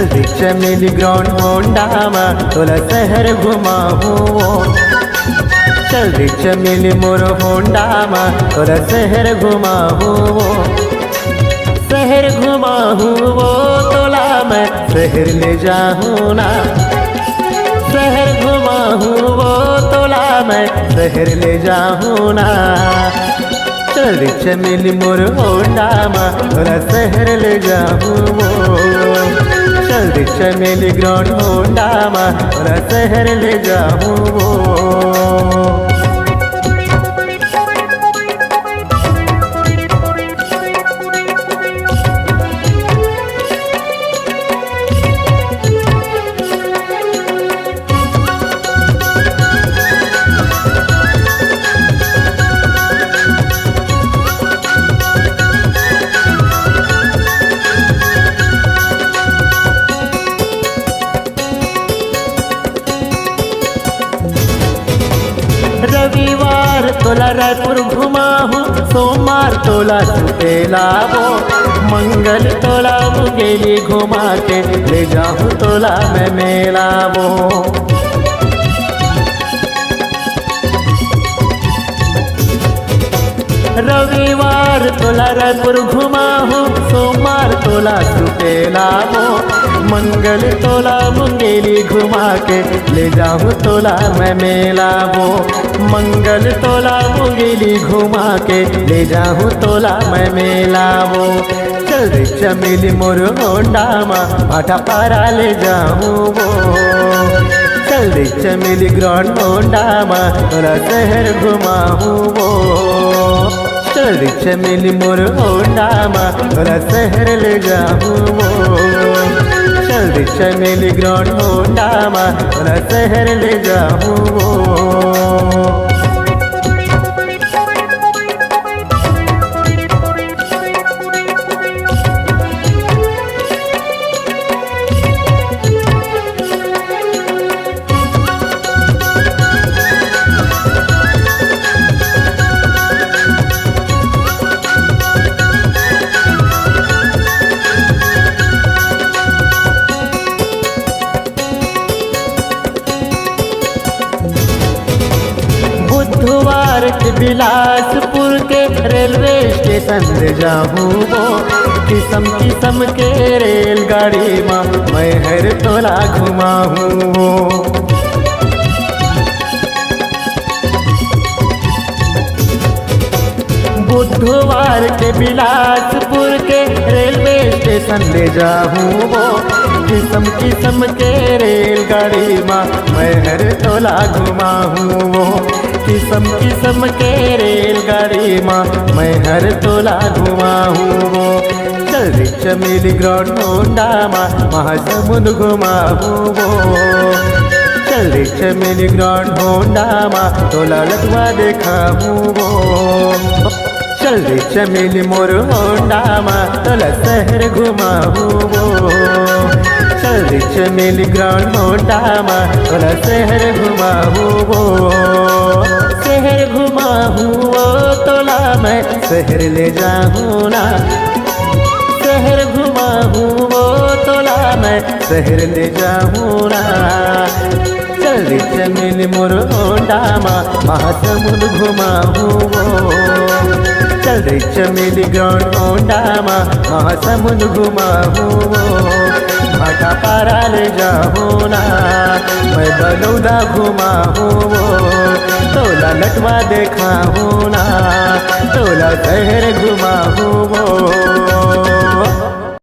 जल्दी चमेली ground Honda में तोला शहर घुमाऊं। जल्दी चमेली मोर होंडा में तोला शहर घुमाऊं। शहर घुमाऊं तोला मैं शहर ले जाऊं ना। शहर घुमाऊं तोला मैं शहर ले जाऊं ना। जल्दी चमेली मोर होंडा में तोला शहर ले जाऊं। जल्दी चमेली ग्राउंड होंडा में तोला शहर ले जाऊं। रविवार तोला रायपुर घुमाऊं। सोमवार तोला सुपेला वो। मंगल तोला मुंगेली घुमा के ले जाऊं तोला मैं मेला वो। रविवार तोला रायपुर घुमाऊं। सोमवार तोला सुपेला वो। मंगल तोला मुंगेली घुमा के ले जाऊं तोला मैं मेला वो। मंगल तोला मुंगेली घुमा के ले जाऊं तोला मैं मेला वो। जल्दी चमेली मोर होंडा में भाटा पारा ले जाऊं वो। जल्दी चमेली ग्राउंड होंडा में तोला शहर घुमाऊं वो। जल्दी चमेली मोर होंडा में तोला शहर ले जाऊं वो। जल्दी चमेली ग्राउंड होंडा में तोला शहर ले जाऊं। बुधवार के बिलासपुर के रेलवे स्टेशन ले जाऊं वो। किस्म किस्म के रेलगाड़ी में मैं हर तोला घुमाऊं वो। बुधवार के बिलासपुर के रेलवे स्टेशन ले जाऊं वो। किस्म किस्म के रेलगाड़ी में मैं हर तोला घुमाऊं वो। किस्म किस्म के रेलगाड़ी में मैं हर तोला घुमाऊं वो। जल्दी चमेली ग्राउंड होंडा में महासमुंद घुमाऊं वो। जल्दी चमेली ग्राउंड होंडा में तोला लटवा दिखाऊं वो। जल्दी चमेली मोर होंडा में तोला शहर घुमाऊं वो। जल्दी चमेली ग्राउंड होंडा में तोला शहर घुमाऊं वो। शहर घुमाऊं वो तोला मैं शहर ले जाऊं ना। शहर घुमाऊं वो तोला मैं शहर ले जाऊं ना। जल्दी चमेली मोर होंडा में महासमुंद घुमाऊं वो। जल्दी चमेली ग्राउंड होंडा में महासमुंद घुमाऊं वो। भाटा पारा ले जाऊं ना। मैं बलौदा घुमाऊं वो। तोला लटवा दिखाऊं ना। तोला शहर घुमाऊं वो।